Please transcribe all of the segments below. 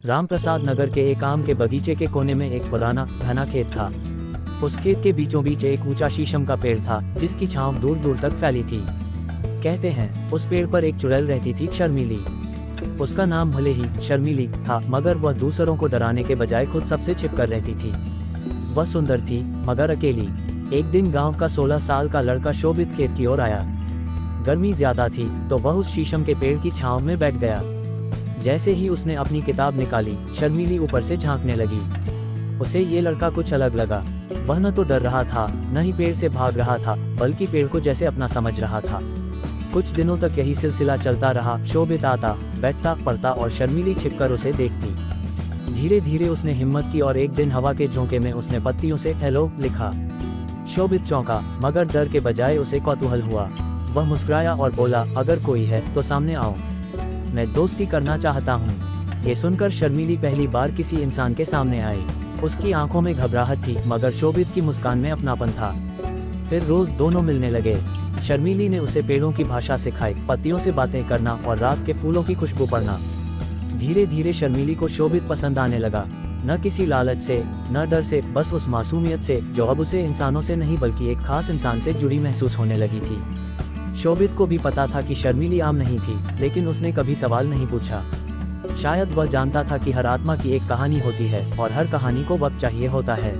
रामप्रसाद नगर के एक आम के बगीचे के कोने में एक पुराना घना खेत था। उस खेत के बीचों बीच एक ऊंचा शीशम का पेड़ था जिसकी छांव दूर दूर तक फैली थी। कहते हैं उस पेड़ पर एक चुड़ैल रहती थी, शर्मीली। उसका नाम भले ही शर्मीली था, मगर वह दूसरों को डराने के बजाय खुद सबसे छिपकर रहती थी। वह सुंदर थी मगर अकेली। एक दिन गांव का 16 साल का लड़का शोभित खेत की ओर आया। गर्मी ज्यादा थी तो वह उस शीशम के पेड़ की छांव में बैठ गया। जैसे ही उसने अपनी किताब निकाली, शर्मीली ऊपर से झांकने लगी। उसे ये लड़का कुछ अलग लगा। वह न तो डर रहा था न ही पेड़ से भाग रहा था, बल्कि पेड़ को जैसे अपना समझ रहा था। कुछ दिनों तक यही सिलसिला चलता रहा। शोभित आता, बैठता, पढ़ता और शर्मीली छिपकर उसे देखती। धीरे धीरे उसने हिम्मत की और एक दिन हवा के झोंके में उसने पत्तियों से हेलो लिखा। शोभित चौंका, मगर डर के बजाय उसे कौतूहल हुआ। वह मुस्कुराया और बोला, अगर कोई है तो सामने आओ, मैं दोस्ती करना चाहता हूँ। ये सुनकर शर्मीली पहली बार किसी इंसान के सामने आई। उसकी आंखों में घबराहट थी मगर शोभित की मुस्कान में अपनापन था। फिर रोज दोनों मिलने लगे। शर्मीली ने उसे पेड़ों की भाषा सिखाई, पत्तियों से बातें करना और रात के फूलों की खुशबू पढ़ना। धीरे धीरे शर्मीली को शोभित पसंद आने लगा, न किसी लालच से न डर से, बस उस मासूमियत से जो अब उसे इंसानों से नहीं बल्कि एक खास इंसान से जुड़ी महसूस होने लगी थी। शोभित को भी पता था कि शर्मीली आम नहीं थी, लेकिन उसने कभी सवाल नहीं पूछा। शायद वह जानता था कि हर आत्मा की एक कहानी होती है और हर कहानी को वक्त चाहिए होता है।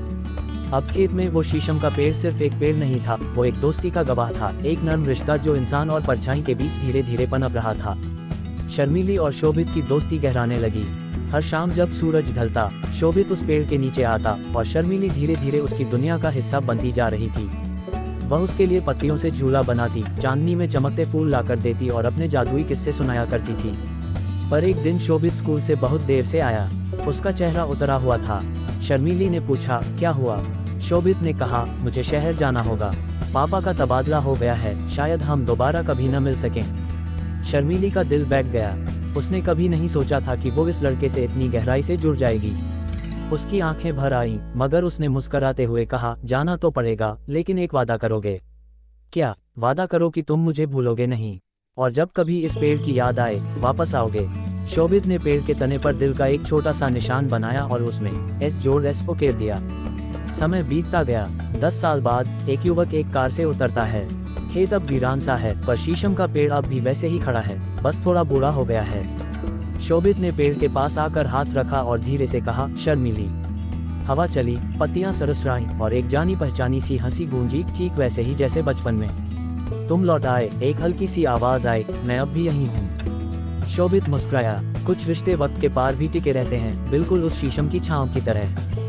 अब खेत में वो शीशम का पेड़ सिर्फ एक पेड़ नहीं था, वो एक दोस्ती का गवाह था, एक नर्म रिश्ता जो इंसान और परछाई के बीच धीरे धीरे पनप रहा था। शर्मीली और शोभित की दोस्ती गहराने लगी। हर शाम जब सूरज ढलता, शोभित उस पेड़ के नीचे आता और शर्मीली धीरे धीरे उसकी दुनिया का हिस्सा बनती जा रही थी। वह उसके लिए पत्तियों से झूला बनाती, चांदनी में चमकते फूल लाकर देती और अपने जादुई किस्से सुनाया करती थी। पर एक दिन शोभित स्कूल से बहुत देर से आया। उसका चेहरा उतरा हुआ था। शर्मीली ने पूछा, क्या हुआ? शोभित ने कहा, मुझे शहर जाना होगा, पापा का तबादला हो गया है, शायद हम दोबारा कभी न मिल सकें। शर्मीली का दिल बैठ गया। उसने कभी नहीं सोचा था कि वो इस लड़के से इतनी गहराई से जुड़ जाएगी। उसकी आंखें भर आईं, मगर उसने मुस्कुराते हुए कहा, जाना तो पड़ेगा, लेकिन एक वादा करोगे? क्या? वादा करो कि तुम मुझे भूलोगे नहीं और जब कभी इस पेड़ की याद आए वापस आओगे। शोभित ने पेड़ के तने पर दिल का एक छोटा सा निशान बनाया और उसमें एस उकेर दिया। समय बीतता गया। 10 साल बाद एक युवक एक कार से उतरता है। खेत अब वीरान सा है, पर शीशम का पेड़ अब भी वैसे ही खड़ा है, बस थोड़ा बूढ़ा हो गया है। शोभित ने पेड़ के पास आकर हाथ रखा और धीरे से कहा, शर्मीली। हवा चली, पत्तियां सरसराईं और एक जानी पहचानी सी हंसी गूंजी, ठीक वैसे ही जैसे बचपन में। तुम लौट आए, एक हल्की सी आवाज आई, मैं अब भी यहीं हूँ। शोभित मुस्कुराया। कुछ रिश्ते वक्त के पार भी टिके रहते हैं, बिल्कुल उस शीशम की छांव की तरह।